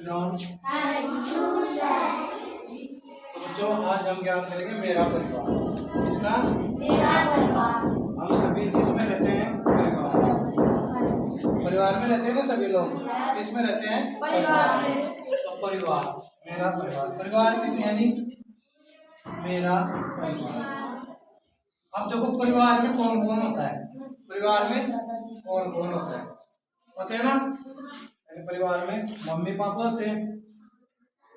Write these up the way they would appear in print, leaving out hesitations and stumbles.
Down. तो बच्चों आज हम ज्ञान करेंगे मेरा परिवार। किसका? मेरा परिवार। हम सभी किसमें रहते हैं? परिवार में। परिवार में रहते हैं ना सभी लोग। किसमें रहते हैं? परिवार में। तो परिवार, मेरा परिवार, परिवार की यानी मेरा परिवार। अब देखो परिवार में कौन कौन होता है? परिवार में कौन कौन होता है? होते हैं ना, परिवार में मम्मी पापा होते हैं,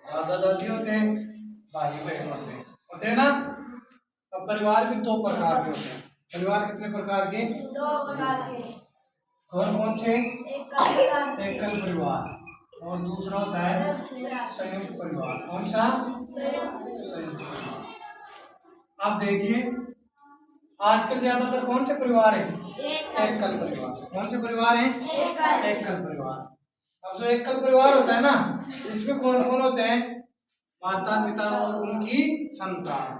दादा दादी होते हैं, भाई बहन होते हैं ना। अब परिवार भी दो प्रकार के होते हैं। परिवार कितने प्रकार के? दो प्रकार के। कौन कौन से? एकल परिवार और दूसरा होता है संयुक्त परिवार। कौन सा? संयुक्त परिवार। अब देखिए आजकल ज्यादातर कौन से परिवार है? एकल परिवार। कौन से परिवार है? एकल परिवार। अब जो एकल परिवार होता है ना, इसमें कौन कौन होते हैं? माता पिता और उनकी संतान।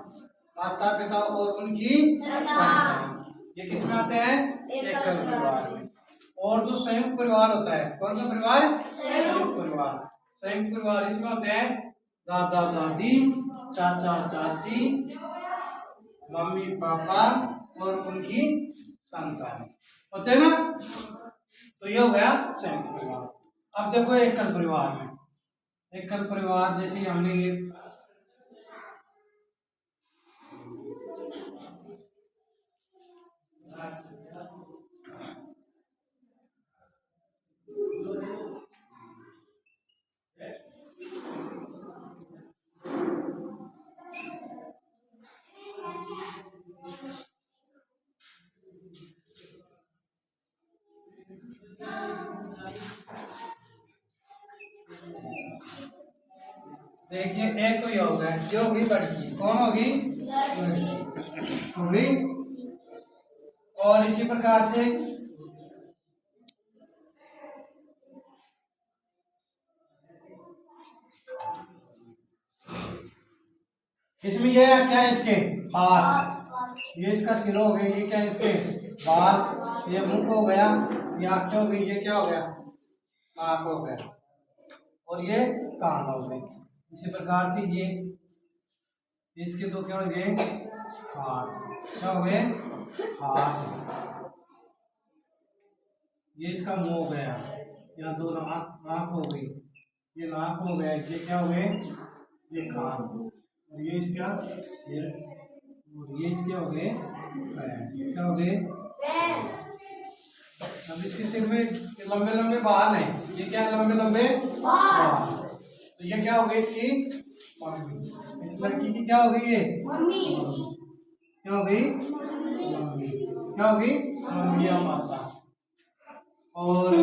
माता पिता और उनकी संतान, ये किसमें आते हैं? एकल परिवार में। और जो संयुक्त परिवार होता है, कौन सा परिवार? संयुक्त परिवार। संयुक्त परिवार इसमें होते हैं दादा दादी, चाचा चाची, मम्मी पापा और उनकी संतान होते हैं ना। तो ये हो गया संयुक्त परिवार। अब देखो एकल परिवार में, एकल परिवार जैसे हमने ये देखिए एक तो ये हो गया, जो होगी लड़की। कौन होगी? लड़की होगी। और इसी प्रकार से इसमें ये क्या है? इसके हाथ, ये इसका सिर हो गया, ये क्या है? इसके बाल, ये मुख हो गया, ये आंखें हो गई, ये क्या हो गया? आंख हो गया, और ये कान हो गए। इसी प्रकार से ये इसके तो क्या हो गए? हाथ। क्या हो गए? हाथ। ये इसका मुंह हो गया, यहाँ दो नाक हो गई, ये नाक हो गया, ये क्या हो गए? ये कान, और ये इसका सिर, और ये इसके हो गए पैर। क्या हो गए? अब इसके सिर में लंबे लंबे बाल हैं, ये क्या? लंबे लंबे बाल। तो ये क्या हो गई? इसकी मम्मी। इस लड़की की क्या हो गई? ये मम्मी। क्या हो गई? मम्मी। क्या हो गई? मम्मी या माता। और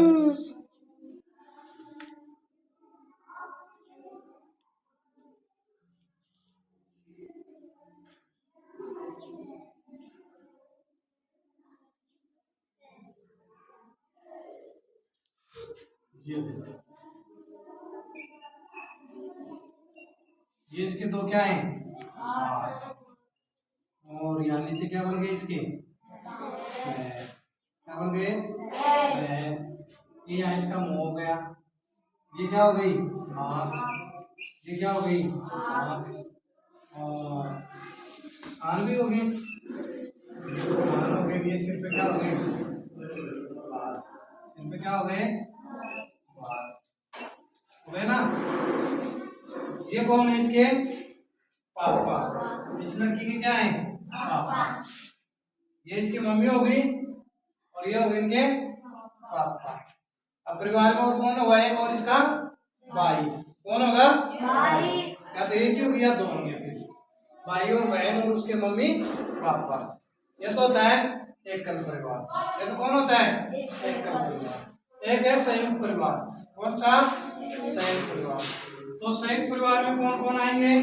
ये इसके दो क्या है? हाथ। और यहाँ नीचे क्या बन गए इसके? पैर। क्या बन गए? पैर। ये यहाँ इसका मुंह हो गया, ये क्या हो गई? आँख। ये क्या हो गई? आँख। और कान भी हो गई, कान हो गए। ये सिर पे क्या हो गए? बाल। सिर पे क्या हो गए? बाल हो गए ना। ये कौन है? इसके पापा। इस लड़की के क्या है? पापा। ये इसकी मम्मी हो गई, और ये हो गए इनके पापा। अब परिवार में और कौन होगा? एक और इसका भाई। कौन होगा? भाई। या तो एक ही होगी या दो होंगे फिर, भाई और बहन और उसके मम्मी पापा। ये तो होता है एकल परिवार। ये तो कौन होता है? एकल परिवार। एक है संयुक्त परिवार। कौन सा? संयुक्त परिवार। तो संयुक्त परिवार में कौन कौन आएंगे?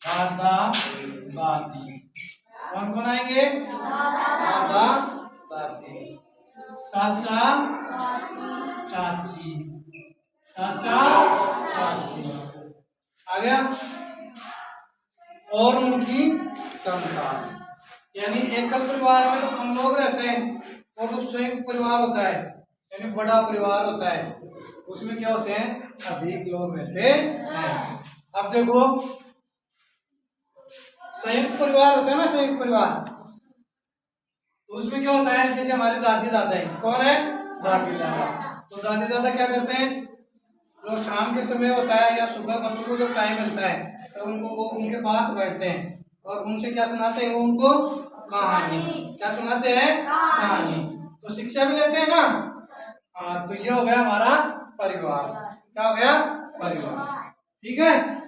दादा दादी। कौन कौन आएंगे? दादा दादी, चाचा चाची, चाचा चाची आ गया, और उनकी संतान। यानी एकल परिवार में तो कम लोग रहते हैं, और जो संयुक्त परिवार होता है यानी बड़ा परिवार होता है, उसमें क्या होते हैं, अधिक लोग रहते हैं। अब देखो संयुक्त परिवार होता है ना, संयुक्त परिवार, तो उसमें क्या होता है, जैसे हमारे दादी दादा है, कौन है, दादी दादा। तो दादी दादा क्या करते हैं, जो शाम के समय होता है या सुबह बच्चों को जब टाइम मिलता है तो उनको वो उनके पास बैठते हैं और उनसे क्या सुनाते हैं, वो उनको कहानी, क्या सुनाते हैं, कहानी। तो शिक्षा भी लेते हैं ना। हाँ, तो ये हो गया हमारा परिवार, क्या हो गया, परिवार। ठीक है।